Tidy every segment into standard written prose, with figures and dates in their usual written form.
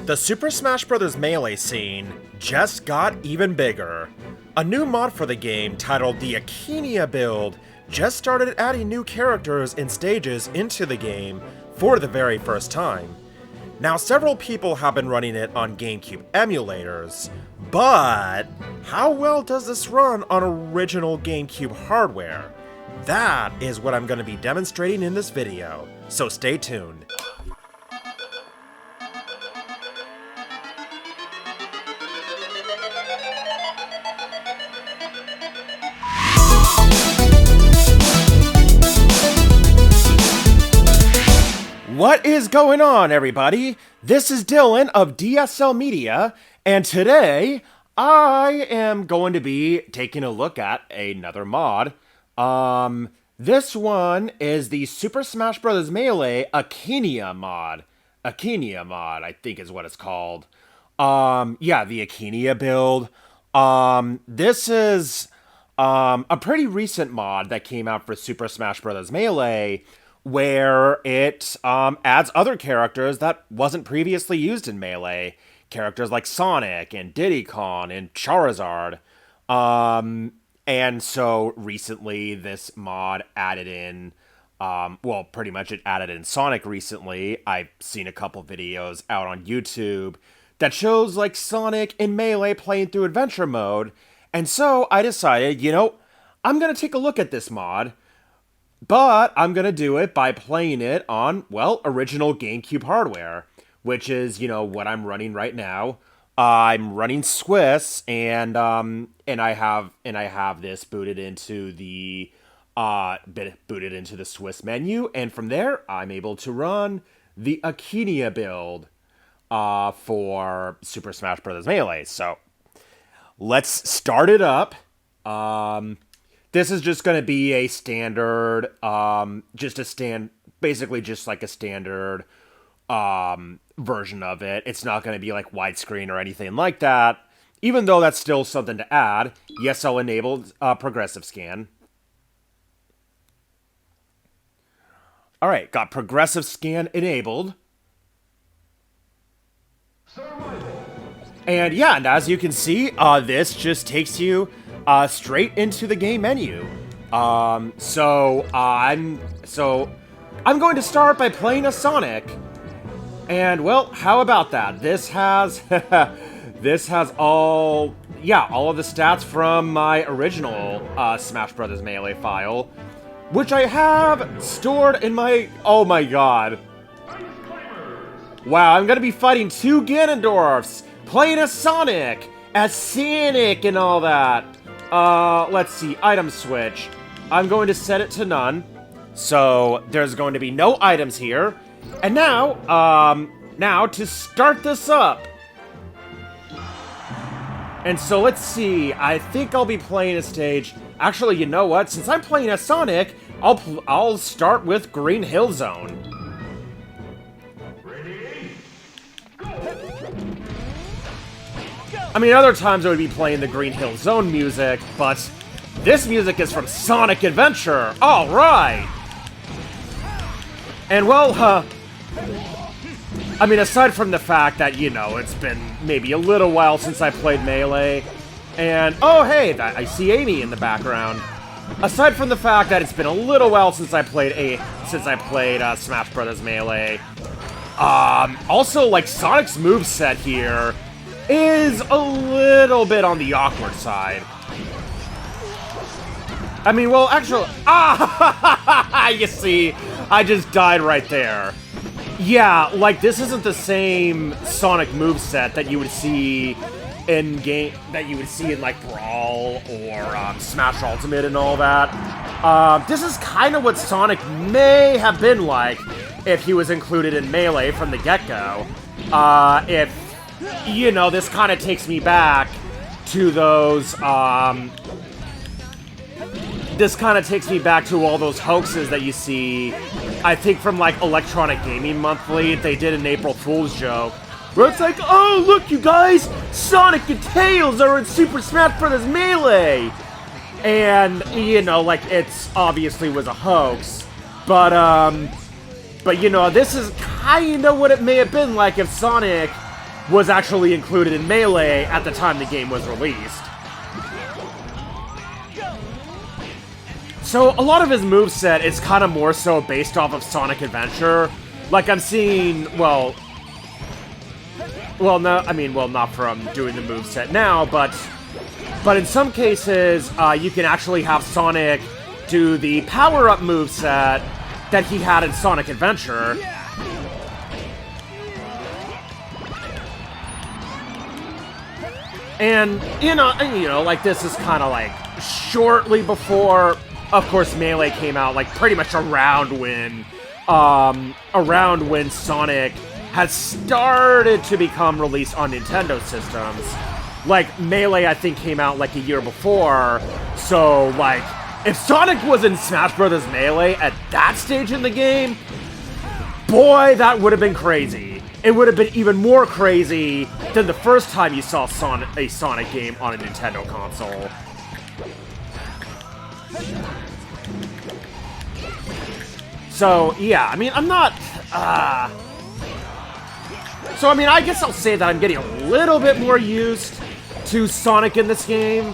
The Super Smash Bros. Melee scene just got even bigger. A new mod for the game titled the Akaneia build just started adding new characters and stages into the game for the very first time. Now, several people have been running it on GameCube emulators, but how well does this run on original GameCube hardware? That is what I'm going to be demonstrating in this video, so stay tuned. What is going on, everybody? This is Dylan of DSL Media, and today I am going to be taking a look at another mod. This one is the Super Smash Bros. Melee Akaneia mod. Akaneia mod, I think is what it's called. Yeah, the Akaneia build. This is a pretty recent mod that came out for Super Smash Bros. Melee, where it adds other characters that wasn't previously used in Melee. Characters like Sonic and Diddy Kong and Charizard. And so recently this mod added in, well, pretty much it added in Sonic recently. I've seen a couple videos out on YouTube that shows like Sonic in Melee playing through adventure mode. And so I decided, you know, I'm going to take a look at this mod. But I'm going to do it by playing it on, well, original GameCube hardware, which is, you know, what I'm running right now. I'm running Swiss, and I have this booted into the Swiss menu, and from there I'm able to run the Akaneia build for Super Smash Bros. Melee. So let's start it up. This is just going to be a standard, basically just like a standard version of it. It's not going to be like widescreen or anything like that, even though that's still something to add. Yes, I'll enable progressive scan. All right, got progressive scan enabled. And yeah, and as you can see, this just takes you straight into the game menu. So I'm going to start by playing a Sonic. And well, how about that? This has all of the stats from my original Smash Bros. Melee file, which I have stored in my, oh my god. Wow, I'm gonna be fighting two Ganondorfs, playing a Sonic, as Sonic and all that. Let's see, item switch. I'm going to set it to none. So, there's going to be no items here. And now to start this up. And so, let's see, I think I'll be playing a stage. Actually, you know what? Since I'm playing as Sonic, I'll start with Green Hill Zone. I mean, other times I would be playing the Green Hill Zone music, but this music is from Sonic Adventure! Alright! And well, I mean, aside from the fact that, you know, it's been maybe a little while since I played Melee, and, oh hey, I see Amy in the background. Aside from the fact that it's been a little while since I played Smash Bros. Melee, also, like, Sonic's moveset here is a little bit on the awkward side. I mean, well, actually, you see, I just died right there. Yeah, like, this isn't the same Sonic moveset that you would see in like Brawl or Smash Ultimate and all that. This is kind of what Sonic may have been like if he was included in Melee from the get-go. You know, this kind of takes me back to those, this kind of takes me back to all those hoaxes that you see, I think from, like, Electronic Gaming Monthly. They did an April Fool's joke, where it's like, oh, look, you guys, Sonic and Tails are in Super Smash Bros. Melee! And, you know, like, it's obviously was a hoax, but, you know, this is kind of what it may have been like if Sonic was actually included in Melee at the time the game was released. So a lot of his moveset is kind of more so based off of Sonic Adventure. Like I'm seeing, well, no, I mean, well, not from doing the moveset now, but in some cases, you can actually have Sonic do the power-up moveset that he had in Sonic Adventure. And, you know, like, this is kind of, like, shortly before, of course, Melee came out, like, pretty much around when Sonic has started to become released on Nintendo systems. Like, Melee, I think, came out, like, a year before, so, like, if Sonic was in Smash Bros. Melee at that stage in the game, boy, that would have been crazy. It would have been even more crazy than the first time you saw a Sonic game on a Nintendo console. So, yeah, I mean, I'm not... So, I mean, I guess I'll say that I'm getting a little bit more used to Sonic in this game.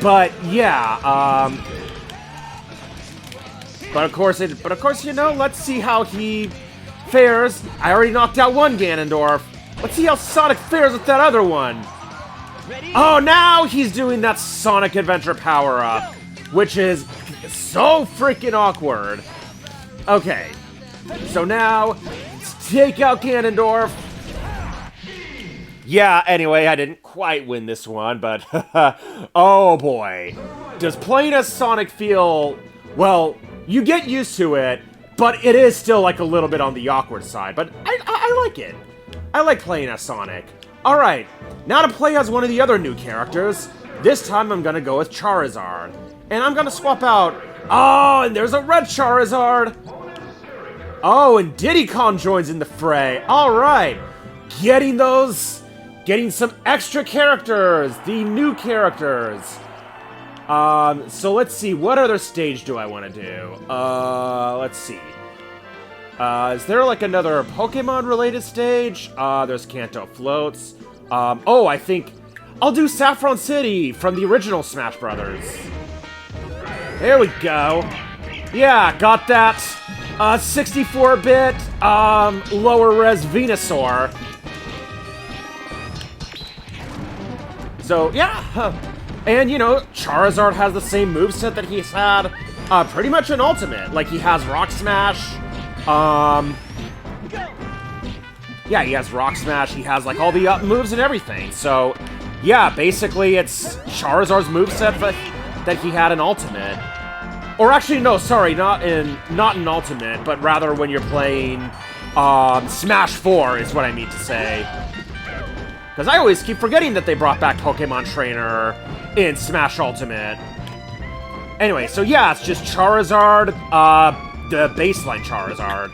But, yeah, But of course, you know, let's see how he fares. I already knocked out one Ganondorf. Let's see how Sonic fares with that other one. Oh, now he's doing that Sonic Adventure power-up, which is so freaking awkward. Okay, so now, let's take out Ganondorf. Yeah, anyway, I didn't quite win this one, but oh boy. Does playing as Sonic feel, well, you get used to it, but it is still like a little bit on the awkward side, but I like it. I like playing as Sonic. Alright, now to play as one of the other new characters. This time I'm gonna go with Charizard. And I'm gonna swap out, oh, and there's a red Charizard. Oh, and Diddy Kong joins in the fray. Alright, getting some extra characters, the new characters. So let's see, what other stage do I want to do? Let's see. Is there like another Pokemon-related stage? There's Kanto Floats. Oh, I think I'll do Saffron City from the original Smash Brothers. There we go. Yeah, got that 64-bit, lower-res Venusaur. So, yeah, and, you know, Charizard has the same moveset that he's had pretty much in Ultimate. Like, he has Rock Smash, yeah, he has Rock Smash, he has, like, all the up moves and everything. So, yeah, basically, it's Charizard's moveset that he had in Ultimate. Or actually, no, sorry, not in Ultimate, but rather when you're playing Smash 4 is what I mean to say. Because I always keep forgetting that they brought back Pokemon Trainer in Smash Ultimate. Anyway, so yeah, it's just Charizard, the baseline Charizard.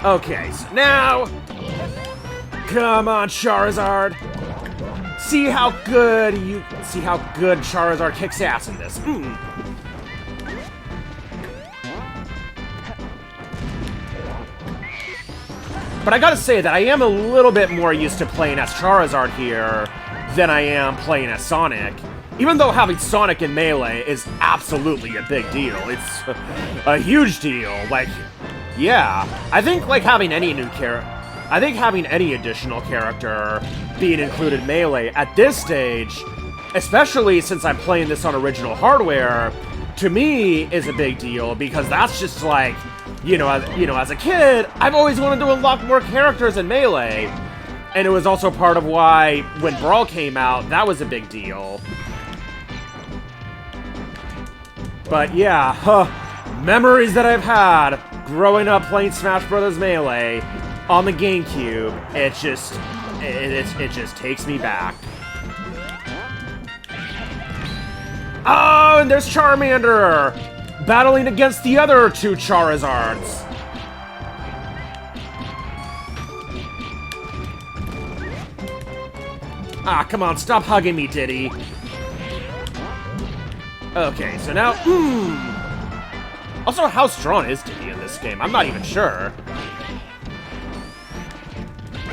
Okay, so now... Come on, Charizard! See how good Charizard kicks ass in this. But I gotta say that I am a little bit more used to playing as Charizard here than I am playing as Sonic. Even though having Sonic in Melee is absolutely a big deal. It's a huge deal. Like, yeah. I think, like, having any additional character being included in Melee at this stage, especially since I'm playing this on original hardware, to me is a big deal, because that's just like... You know, as a kid, I've always wanted to unlock more characters in Melee. And it was also part of why, when Brawl came out, that was a big deal. But yeah, memories that I've had growing up playing Smash Bros. Melee on the GameCube, it just takes me back. Oh, and there's Charmander! Battling against the other two Charizards. Ah, come on, stop hugging me, Diddy. Okay, so now, Also, how strong is Diddy in this game? I'm not even sure.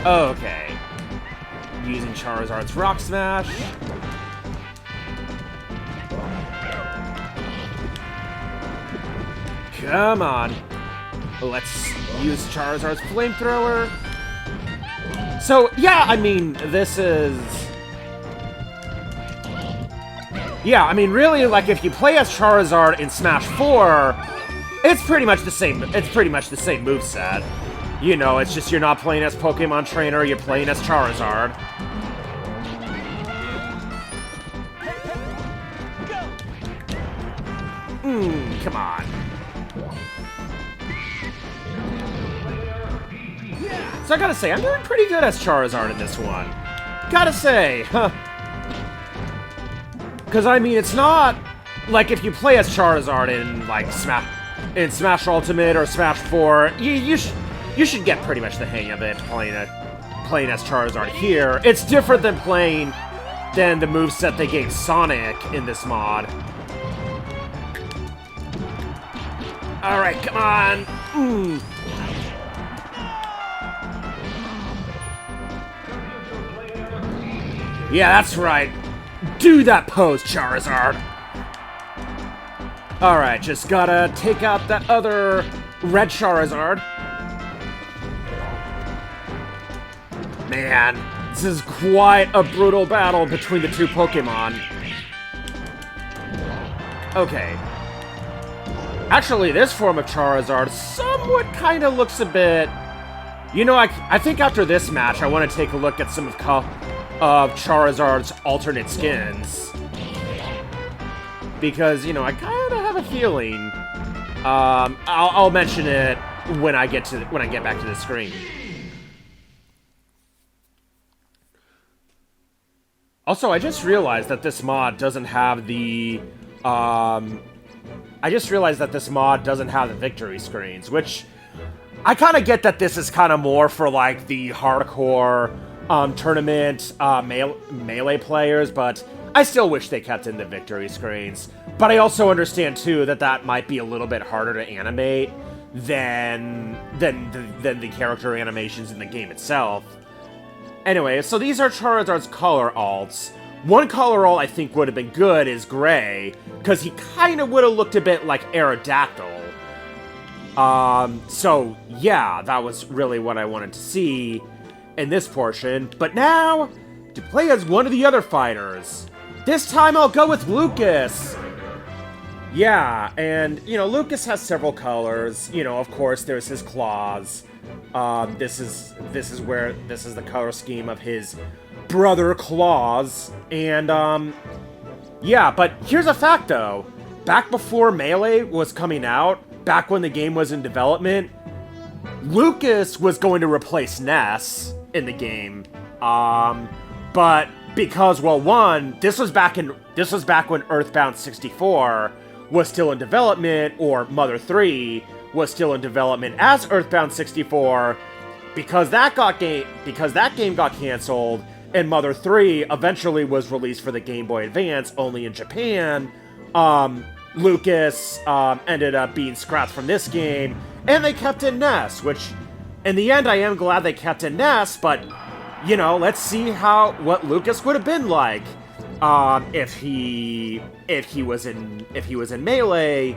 Okay. Using Charizard's Rock Smash. Come on. Let's use Charizard's Flamethrower. So, yeah, I mean, this is... Yeah, I mean, really, like, if you play as Charizard in Smash 4, it's pretty much the same moveset. You know, it's just you're not playing as Pokemon Trainer, you're playing as Charizard. Come on. So I gotta say, I'm doing pretty good as Charizard in this one. Gotta say, huh. Because, I mean, it's not... Like, if you play as Charizard in, like, Smash Ultimate or Smash 4, you should get pretty much the hang of it playing as Charizard here. It's different than the moveset they gave Sonic in this mod. Alright, come on! Yeah, that's right. Do that pose, Charizard! Alright, just gotta take out that other red Charizard. Man, this is quite a brutal battle between the two Pokemon. Okay. Actually, this form of Charizard somewhat kind of looks a bit... You know, I think after this match, I want to take a look at some of Charizard's alternate skins. Because, you know, I kind of have a feeling. I'll mention it when I get back to the screen. Also, I just realized that this mod doesn't have the victory screens, which I kind of get that this is kind of more for like the hardcore tournament melee players, but I still wish they kept in the victory screens. But I also understand too that might be a little bit harder to animate than the character animations in the game itself. Anyway, so these are Charizard's color alts. One color alt I think would have been good is Gray, because he kind of would have looked a bit like Aerodactyl. So yeah, that was really what I wanted to see in this portion. But now, to play as one of the other fighters. This time I'll go with Lucas! Yeah, and, you know, Lucas has several colors. You know, of course, there's his claws. This is the color scheme of his brother Claws. And, yeah, but here's a fact, though. Back before Melee was coming out, back when the game was in development, Lucas was going to replace Ness in the game. But because, well, one, this was back when Earthbound 64 was still in development, or Mother 3 was still in development as Earthbound 64, because that game got canceled, and Mother 3 eventually was released for the Game Boy Advance only in Japan. Lucas ended up being scrapped from this game, and they kept in Ness, which, in the end, I am glad they kept in Ness, but, you know, let's see what Lucas would have been like if he was in Melee,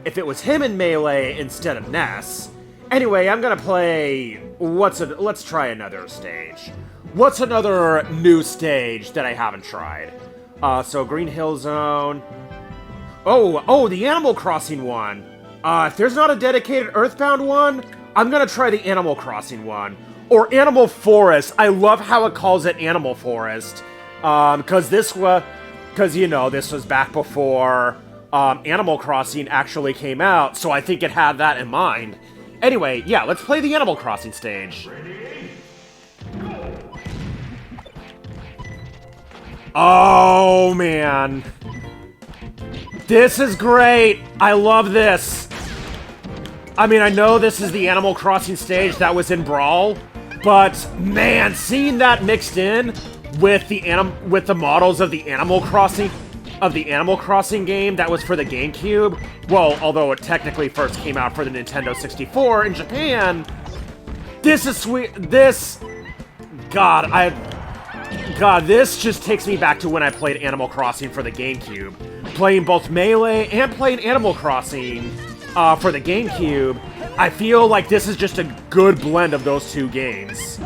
if it was him in Melee instead of Ness. Anyway, I'm gonna play, let's try another stage. What's another new stage that I haven't tried? So Green Hill Zone. Oh, the Animal Crossing one. If there's not a dedicated Earthbound one, I'm gonna try the Animal Crossing one. Or Animal Forest. I love how it calls it Animal Forest. Because you know, this was back before Animal Crossing actually came out, so I think it had that in mind. Anyway, yeah, let's play the Animal Crossing stage. Oh, man. This is great. I love this. I mean, I know this is the Animal Crossing stage that was in Brawl, but man, seeing that mixed in with the models of the Animal Crossing game that was for the GameCube, well, although it technically first came out for the Nintendo 64 in Japan, this is sweet. This God, this just takes me back to when I played Animal Crossing for the GameCube. Playing both Melee and playing Animal Crossing for the GameCube, I feel like this is just a good blend of those two games.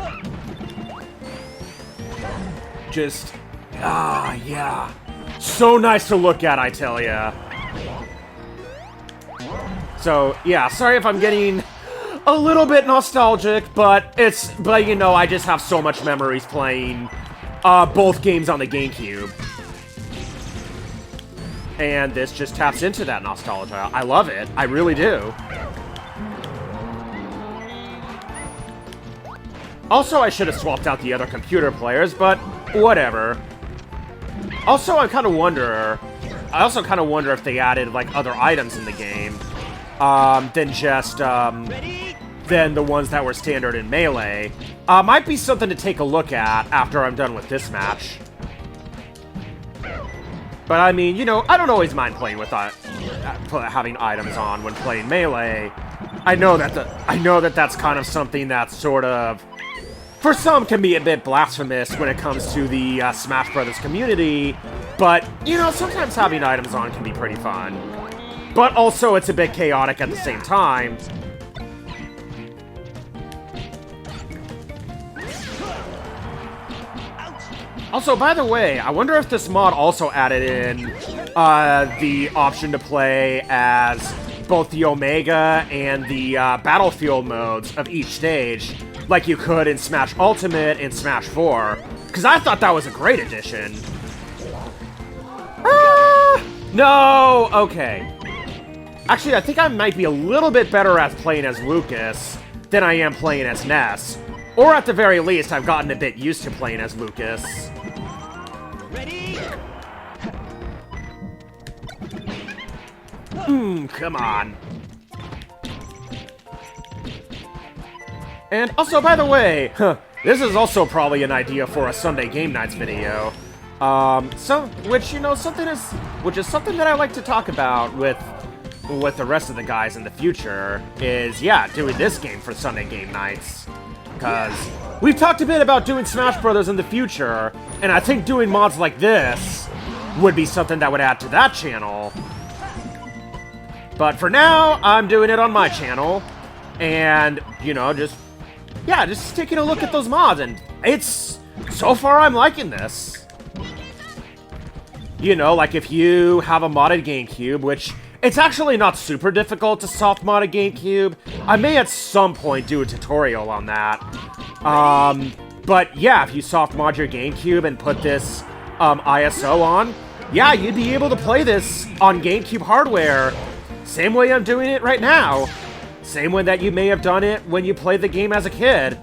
Just, yeah. So nice to look at, I tell ya. So, yeah, sorry if I'm getting a little bit nostalgic, but you know, I just have so much memories playing both games on the GameCube. And this just taps into that nostalgia. I love it. I really do. Also, I should have swapped out the other computer players, but whatever. Also, I kind of wonder if they added, like, other items in the game than just, than the ones that were standard in Melee. Might be something to take a look at after I'm done with this match. But I mean, you know, I don't always mind playing with having items on when playing Melee. I know that that's kind of something that's sort of, for some, can be a bit blasphemous when it comes to the Smash Brothers community. But you know, sometimes having items on can be pretty fun. But also, it's a bit chaotic at the same time. Also, by the way, I wonder if this mod also added in the option to play as both the Omega and the Battlefield modes of each stage, like you could in Smash Ultimate and Smash 4, because I thought that was a great addition. No! Okay. Actually, I think I might be a little bit better at playing as Lucas than I am playing as Ness. Or at the very least, I've gotten a bit used to playing as Lucas. Ready? Come on. And also, by the way, this is also probably an idea for a Sunday Game Nights video. Which is something that I like to talk about with the rest of the guys in the future, is, yeah, doing this game for Sunday Game Nights. Because we've talked a bit about doing Smash Brothers in the future, and I think doing mods like this would be something that would add to that channel. But for now, I'm doing it on my channel, and, you know, just taking a look at those mods, and so far I'm liking this. You know, like if you have a modded GameCube, which it's actually not super difficult to soft mod a GameCube. I may at some point do a tutorial on that. But yeah, if you soft mod your GameCube and put this ISO on, yeah, you'd be able to play this on GameCube hardware. Same way I'm doing it right now. Same way that you may have done it when you played the game as a kid.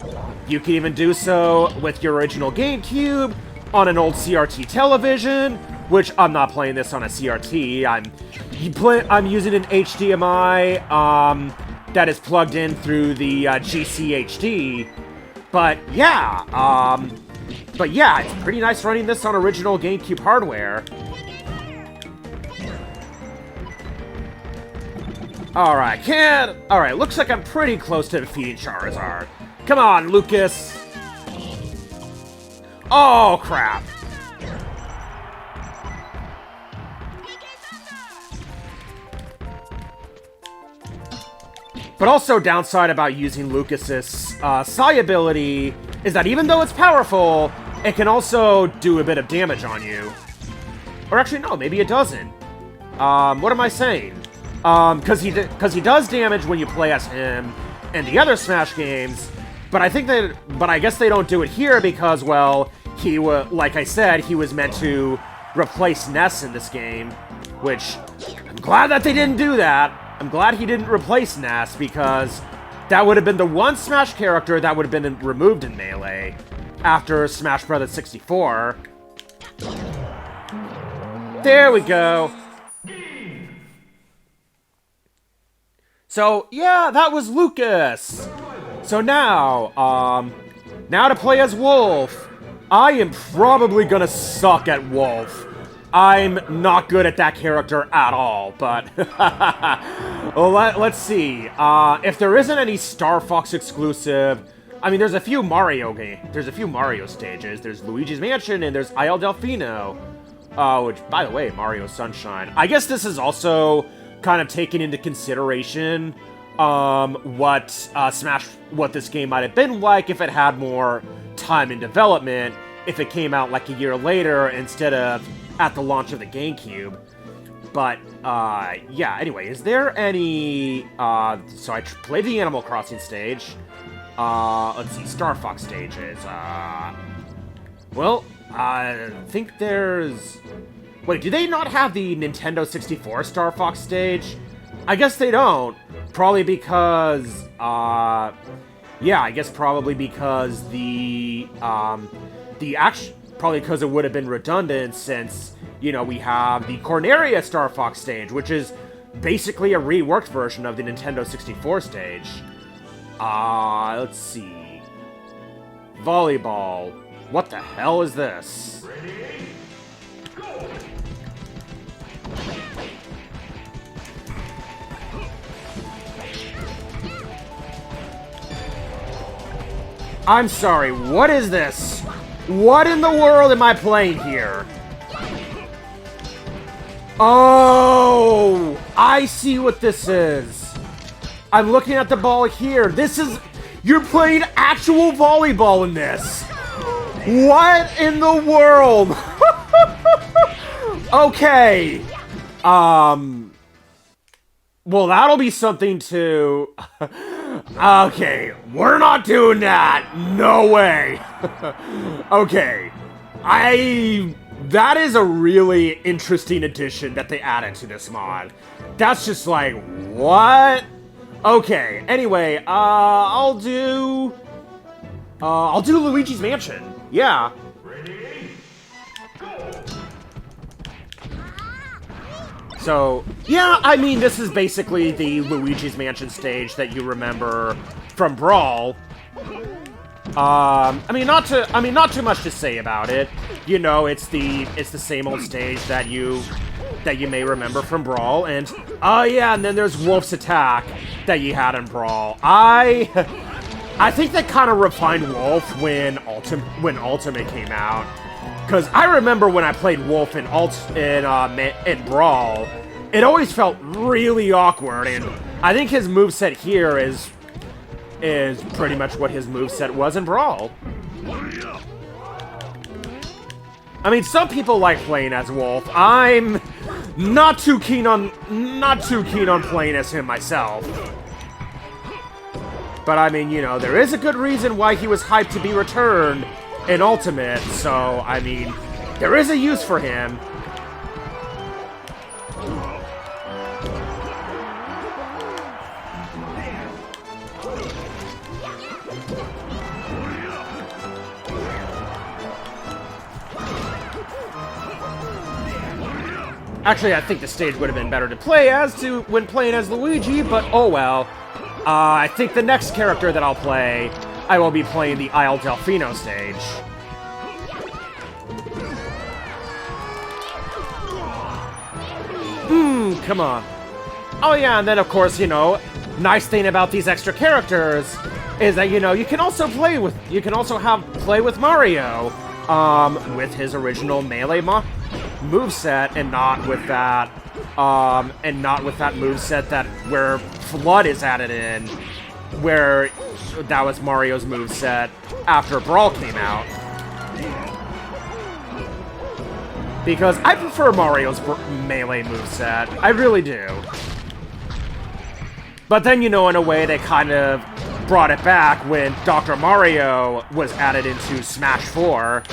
You can even do so with your original GameCube, on an old CRT television, which I'm not playing this on a CRT. I'm using an HDMI that is plugged in through the GCHD. But yeah, it's pretty nice running this on original GameCube hardware. Alright, looks like I'm pretty close to defeating Charizard. Come on, Lucas. Oh, crap. But also, downside about using Lucas's Psi ability is that even though it's powerful, it can also do a bit of damage on you. Or actually, no, maybe it doesn't. What am I saying? Because he does damage when you play as him in the other Smash games, but I guess they don't do it here because, well, like I said, he was meant to replace Ness in this game, which I'm glad that they didn't do that. I'm glad he didn't replace Ness, because that would have been the one Smash character that would have been removed in Melee after Smash Bros. 64. There we go. So, yeah, that was Lucas. So now to play as Wolf. I am probably gonna suck at Wolf. I'm not good at that character at all, but well, let's see. If there isn't any Star Fox exclusive I mean, there's a few Mario stages. There's Luigi's Mansion and there's Isle Delfino. Which, by the way, Mario Sunshine. I guess this is also kind of taken into consideration what this game might have been like if it had more time in development, if it came out like a year later instead of at the launch of the GameCube. But, yeah, anyway, is there any, so I played the Animal Crossing stage. Let's see, Star Fox stages. Well, I think there's... Wait, do they not have the Nintendo 64 Star Fox stage? I guess they don't. Probably because, yeah, I guess probably because probably because it would have been redundant since, you know, we have the Corneria Star Fox stage, which is basically a reworked version of the Nintendo 64 stage. Let's see. Volleyball. What the hell is this? Ready, go! I'm sorry, what is this? What in the world am I playing here? Oh, I see what this is. I'm looking at the ball here. This is... You're playing actual volleyball in this. What in the world? Okay. Well, that'll be something to... Okay, we're not doing that. No way. Okay. That is a really interesting addition that they added to this mod. That's just like, what? Okay, anyway, I'll do Luigi's Mansion. Yeah. Ready, go! So, yeah, I mean, this is basically the Luigi's Mansion stage that you remember from Brawl. I mean, not too much to say about it. You know, it's the same old stage that you may remember from Brawl, and oh yeah, and then there's Wolf's Attack that you had in Brawl. I think they kind of refined Wolf when Ultimate came out, because I remember when I played Wolf in Brawl, it always felt really awkward, and I think his moveset here is pretty much what his moveset was in Brawl. I mean, some people like playing as Wolf. I'm not too keen on playing as him myself. But I mean, you know, there is a good reason why he was hyped to be returned in Ultimate, so I mean, there is a use for him. Actually, I think the stage would have been better to play as when playing as Luigi, but oh well. I think the next character that I'll play, I will be playing the Isle Delfino stage. Come on. Oh yeah, and then of course, you know, nice thing about these extra characters is that, you know, you can also play with Mario, with his original melee moveset, and not with that moveset where Flood is added in, where that was Mario's moveset after Brawl came out. Because I prefer Mario's melee moveset, I really do. But then, you know, in a way, they kind of brought it back when Dr. Mario was added into Smash 4.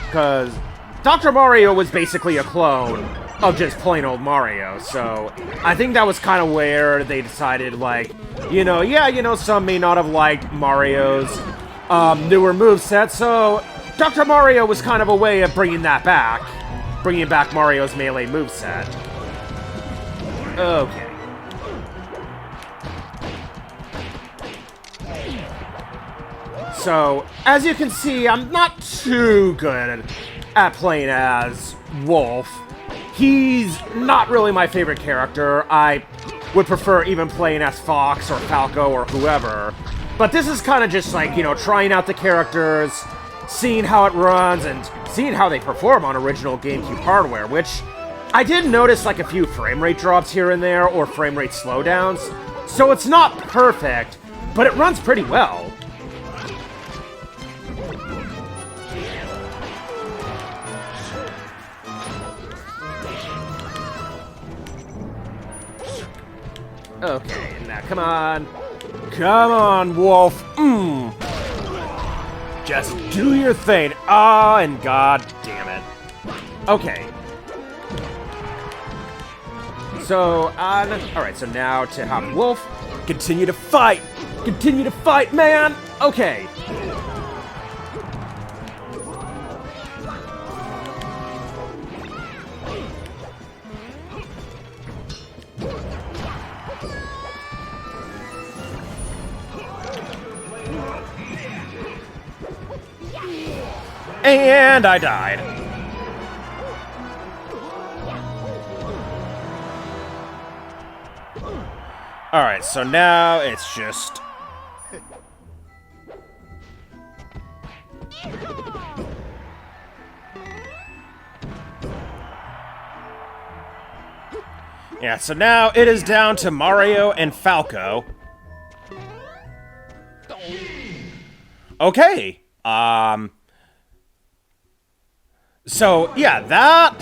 Because Dr. Mario was basically a clone of just plain old Mario, so I think that was kind of where they decided, like, you know, yeah, you know, some may not have liked Mario's newer moveset, so Dr. Mario was kind of a way of bringing back Mario's melee moveset. Okay. So, as you can see, I'm not too good at playing as Wolf. He's not really my favorite character. I would prefer even playing as Fox or Falco or whoever. But this is kind of just like, you know, trying out the characters, seeing how it runs, and seeing how they perform on original GameCube hardware, which I did notice like a few frame rate drops here and there, or frame rate slowdowns. So it's not perfect, but it runs pretty well. Okay, now come on. Come on, Wolf. Just do your thing. Ah, and god damn it. Okay. So, alright, so now to have Wolf continue to fight. Continue to fight, man. Okay. And I died. Alright, so now it's just... Yeah, so now it is down to Mario and Falco. Okay. So, yeah, that...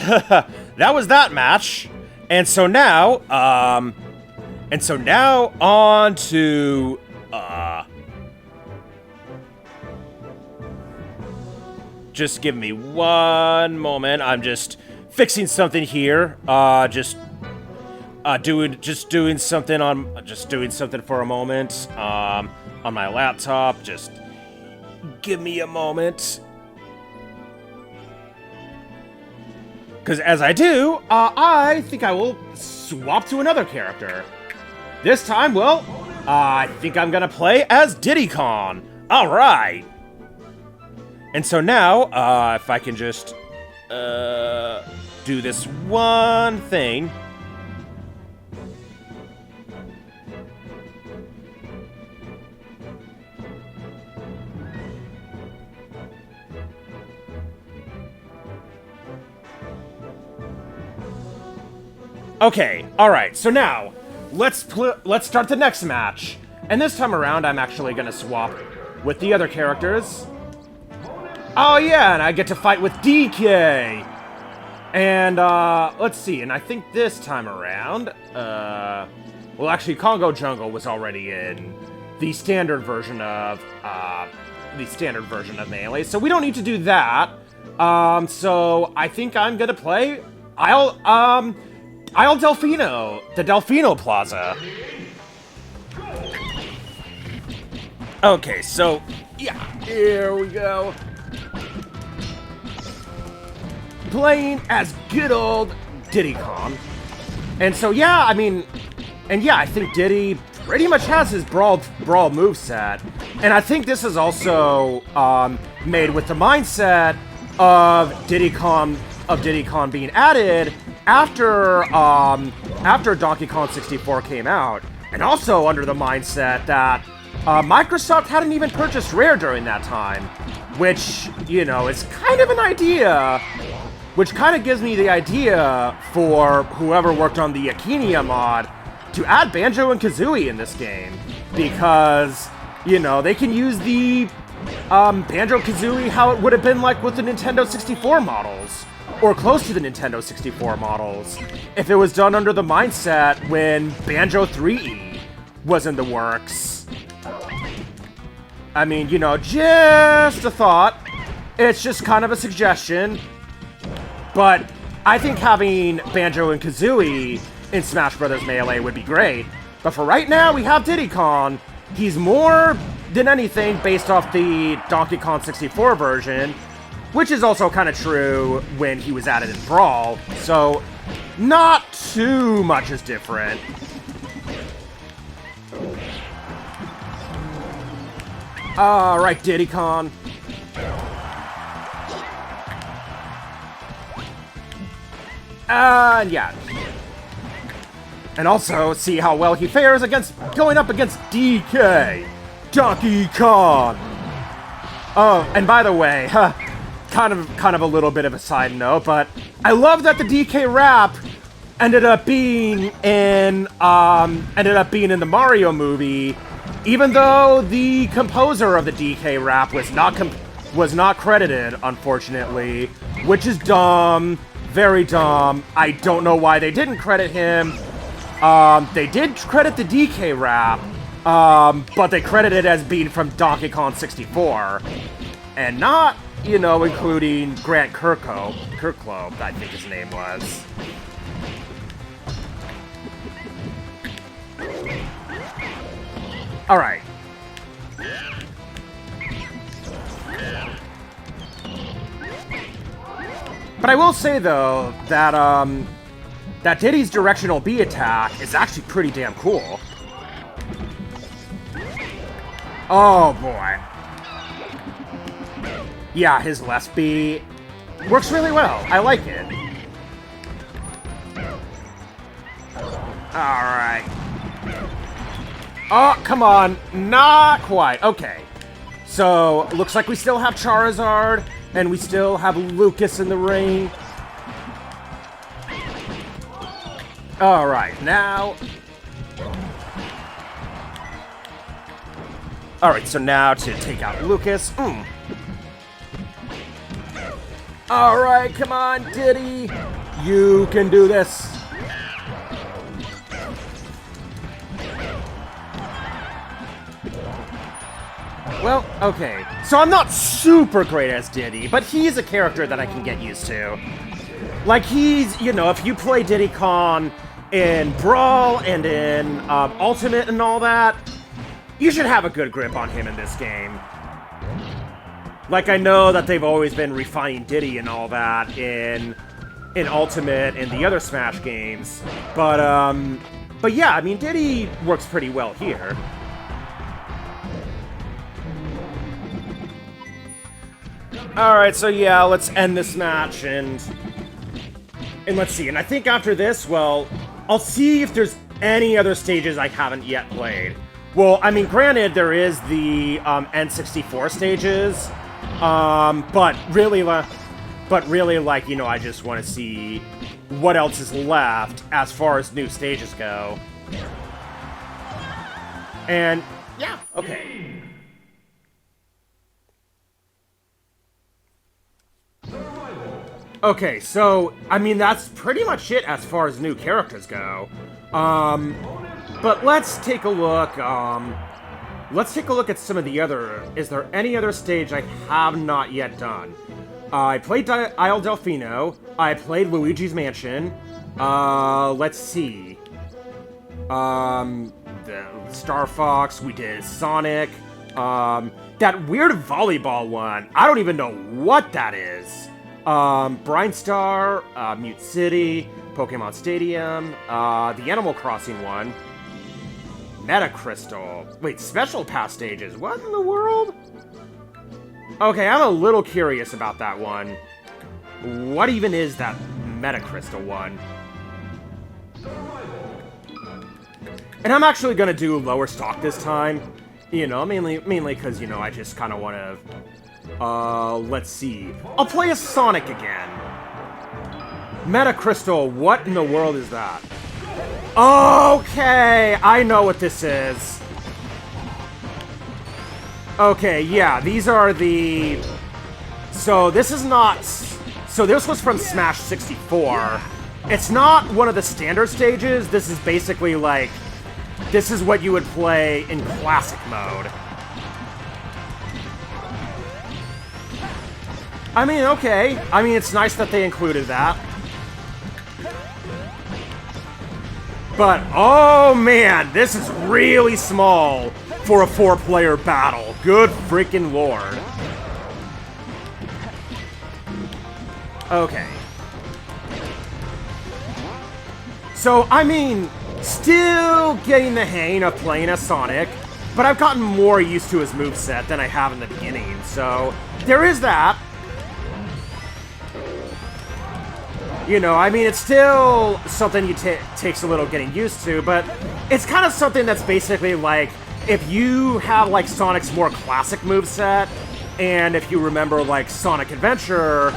that was that match. And so now, on to, just give me one moment. I'm just fixing something here. Just doing something for a moment, on my laptop. Just give me a moment. Because as I do, I think I will swap to another character. This time, well, I think I'm gonna play as Diddy Kong. Alright. And so now, if I can just, do this one thing. Okay, alright, so now, let's start the next match. And this time around, I'm actually gonna swap with the other characters. Oh yeah, and I get to fight with DK! And, let's see, and I think this time around, well actually, Congo Jungle was already in the standard version of Melee, so we don't need to do that. So, I think I'm gonna play Isle Delfino, the Delfino Plaza. Okay, so, yeah, here we go. Playing as good old Diddy Kong. And so, yeah, I mean, and yeah, I think Diddy pretty much has his brawl moveset. And I think this is also made with the mindset of Diddy Kong being added after Donkey Kong 64 came out, and also under the mindset that Microsoft hadn't even purchased Rare during that time, which, you know, is kind of an idea, which kind of gives me the idea for whoever worked on the Akaneia mod to add Banjo and Kazooie in this game, because, you know, they can use the Banjo Kazooie how it would have been like with the Nintendo 64 models, or close to the Nintendo 64 models, if it was done under the mindset when Banjo 3E was in the works. I mean, you know, just a thought. It's just kind of a suggestion. But I think having Banjo and Kazooie in Smash Bros. Melee would be great. But for right now, we have Diddy Kong. He's more than anything based off the Donkey Kong 64 version, which is also kind of true when he was added in Brawl, so not too much is different. Alright, Diddy Kong. And yeah. And also, see how well he fares against going up against DK. Donkey Kong! Oh, and by the way, kind of a little bit of a side note, but I love that the DK rap ended up being in the Mario movie, even though the composer of the DK rap was not credited, unfortunately, which is dumb, very dumb. I don't know why they didn't credit him. They did credit the DK rap, but they credited it as being from Donkey Kong 64, and not, you know, including Grant Kirklope, I think his name was. Alright. But I will say, though, that, that Diddy's directional B attack is actually pretty damn cool. Oh, boy. Yeah, his left B works really well. I like it. Alright. Oh, come on. Not quite. Okay. So, looks like we still have Charizard, and we still have Lucas in the ring. Alright, now... Alright, so now to take out Lucas. Alright, come on, Diddy. You can do this. Well, okay. So I'm not super great as Diddy, but he's a character that I can get used to. Like, he's, you know, if you play Diddy Kong in Brawl and in Ultimate and all that, you should have a good grip on him in this game. Like, I know that they've always been refining Diddy and all that in Ultimate and the other Smash games, but yeah, I mean, Diddy works pretty well here. Alright, so yeah, let's end this match, and let's see. And I think after this, well, I'll see if there's any other stages I haven't yet played. Well, I mean, granted, there is the N64 stages, but really, like, you know, I just want to see what else is left as far as new stages go. And, yeah, okay. Okay, so, I mean, that's pretty much it as far as new characters go. But let's take a look, at some of the other... Is there any other stage I have not yet done? I played Isle Delfino. I played Luigi's Mansion. Let's see. The Star Fox, we did Sonic. That weird volleyball one, I don't even know what that is. Brine Star, Mute City, Pokemon Stadium, the Animal Crossing one, Meta Crystal. Wait, Special Pass stages, what in the world? Okay, I'm a little curious about that one. What even is that Meta Crystal one? And I'm actually gonna do lower stock this time. You know, mainly because, you know, I just kind of want to... let's see. I'll play as Sonic again. Meta Crystal, what in the world is that? Okay, I know what this is. Okay, yeah, these are the... So this is not... So this was from Smash 64. It's not one of the standard stages. This is basically like... This is what you would play in classic mode. I mean, okay. I mean, it's nice that they included that. But, oh man, this is really small for a 4-player battle. Good freaking lord. Okay. So, I mean, still getting the hang of playing as Sonic, but I've gotten more used to his moveset than I have in the beginning, so there is that. You know, I mean, it's still something takes a little getting used to, but it's kind of something that's basically like if you have, like, Sonic's more classic moveset, and if you remember, like, Sonic Adventure,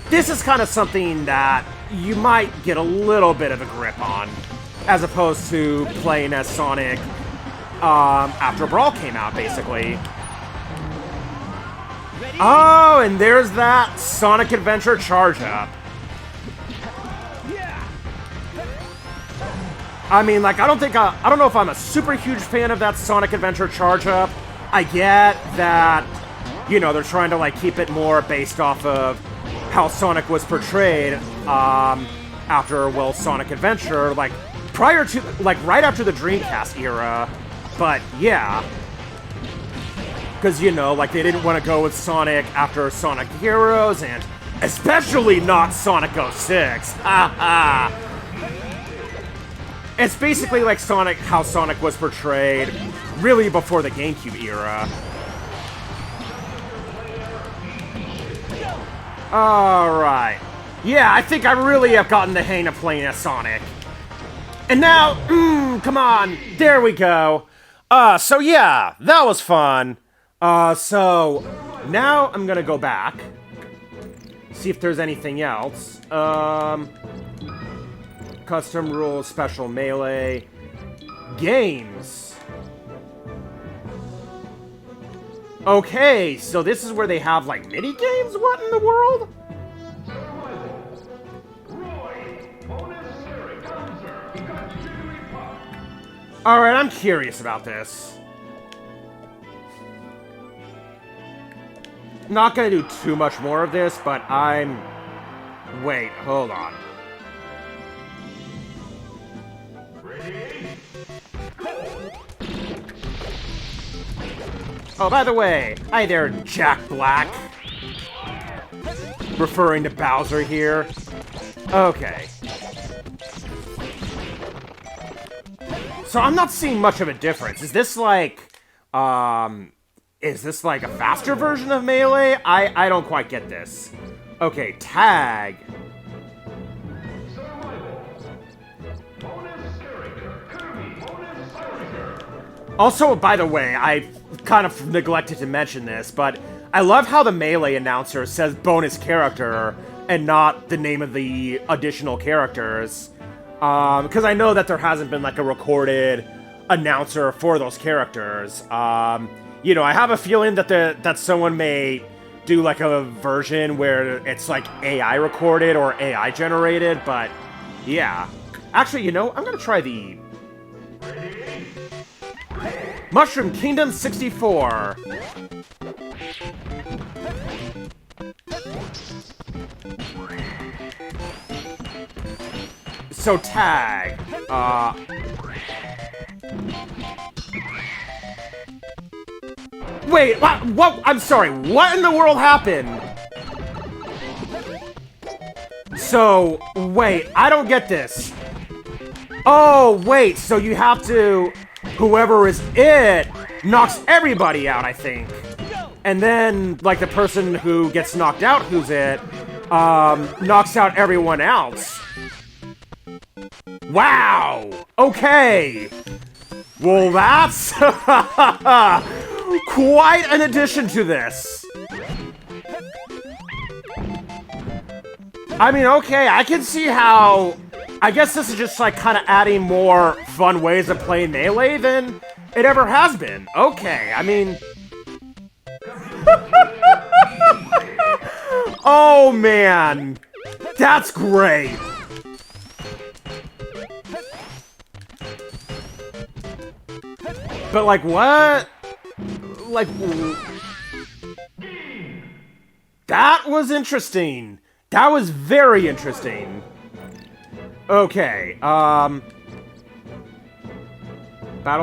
this is kind of something that you might get a little bit of a grip on, as opposed to playing as Sonic after Brawl came out, basically. Oh, and there's that Sonic Adventure charge-up. I mean, like, I don't know if I'm a super huge fan of that Sonic Adventure charge-up. I get that, you know, they're trying to, like, keep it more based off of how Sonic was portrayed after, well, Sonic Adventure, like, prior to, like, right after the Dreamcast era. But, yeah. Because, you know, like, they didn't want to go with Sonic after Sonic Heroes, and especially not Sonic 06. Haha. It's basically like Sonic, how Sonic was portrayed, really before the GameCube era. Alright. Yeah, I think I really have gotten the hang of playing as Sonic. And now, come on, there we go. So yeah, that was fun. So now I'm gonna go back, see if there's anything else. Custom rules, special melee, games. Okay, so this is where they have, like, mini games? What in the world? Alright, I'm curious about this. Not gonna do too much more of this, but I'm... Wait, hold on. Oh, by the way, hi there, Jack Black. Referring to Bowser here. Okay. So I'm not seeing much of a difference. Is this like a faster version of Melee? I don't quite get this. Okay, tag. Also, by the way, I kind of neglected to mention this, but I love how the Melee announcer says bonus character and not the name of the additional characters. Because I know that there hasn't been, like, a recorded announcer for those characters. You know, I have a feeling that that someone may do, like, a version where it's, like, AI recorded or AI generated, but yeah. Actually, you know, I'm gonna try the... Mushroom Kingdom 64. So tag. Wait, what? I'm sorry, what in the world happened? So, wait, I don't get this. Oh, wait, so you have to... Whoever is it knocks everybody out, I think. And then, like, the person who gets knocked out, who's it, knocks out everyone else. Wow! Okay! Well, that's quite an addition to this. I mean, okay, I can see how... I guess this is just, like, kind of adding more fun ways of playing Melee than it ever has been. Okay, I mean... Oh, man! That's great! But, like, what? Like... That was interesting! That was very interesting. Okay, battle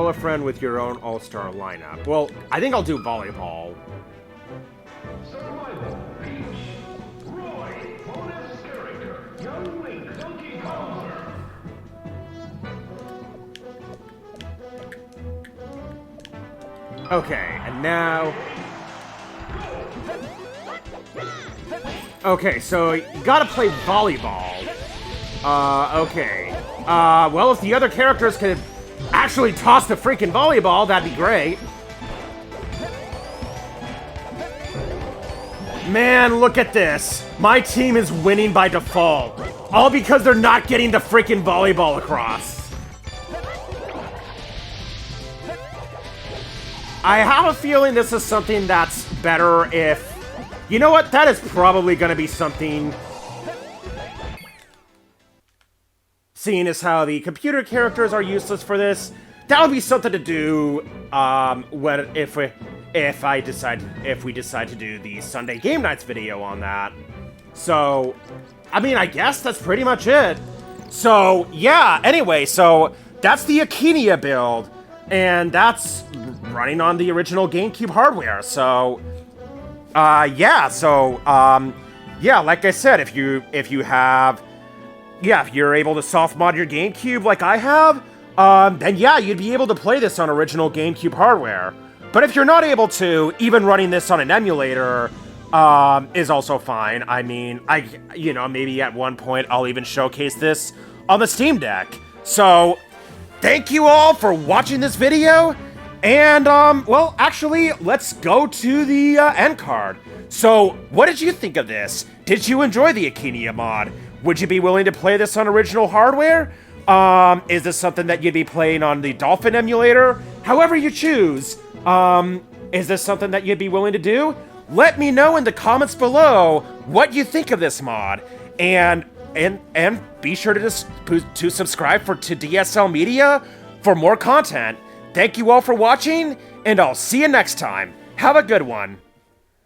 a friend with your own all-star lineup. Well, I think I'll do volleyball. Okay, and now... Okay, so you gotta play volleyball. Okay. Well, if the other characters could actually toss the freaking volleyball, that'd be great. Man, look at this. My team is winning by default. All because they're not getting the freaking volleyball across. I have a feeling this is something that's better if... You know what? That is probably going to be something... Seeing as how the computer characters are useless for this, that would be something to do if we decide to do the Sunday Game Nights video on that. So, I mean, I guess that's pretty much it. So, yeah, anyway, so that's the Akaneia build, and that's running on the original GameCube hardware. So, yeah, like I said, if you're able to soft mod your GameCube like I have, then yeah, you'd be able to play this on original GameCube hardware. But if you're not able to, even running this on an emulator is also fine. I mean, maybe at one point I'll even showcase this on the Steam Deck. So, thank you all for watching this video. And, well, actually, let's go to the end card. So, what did you think of this? Did you enjoy the Akaneia mod? Would you be willing to play this on original hardware? Is this something that you'd be playing on the Dolphin emulator? However you choose. Is this something that you'd be willing to do? Let me know in the comments below what you think of this mod. And be sure to subscribe to DSL Media for more content. Thank you all for watching, and I'll see you next time. Have a good one.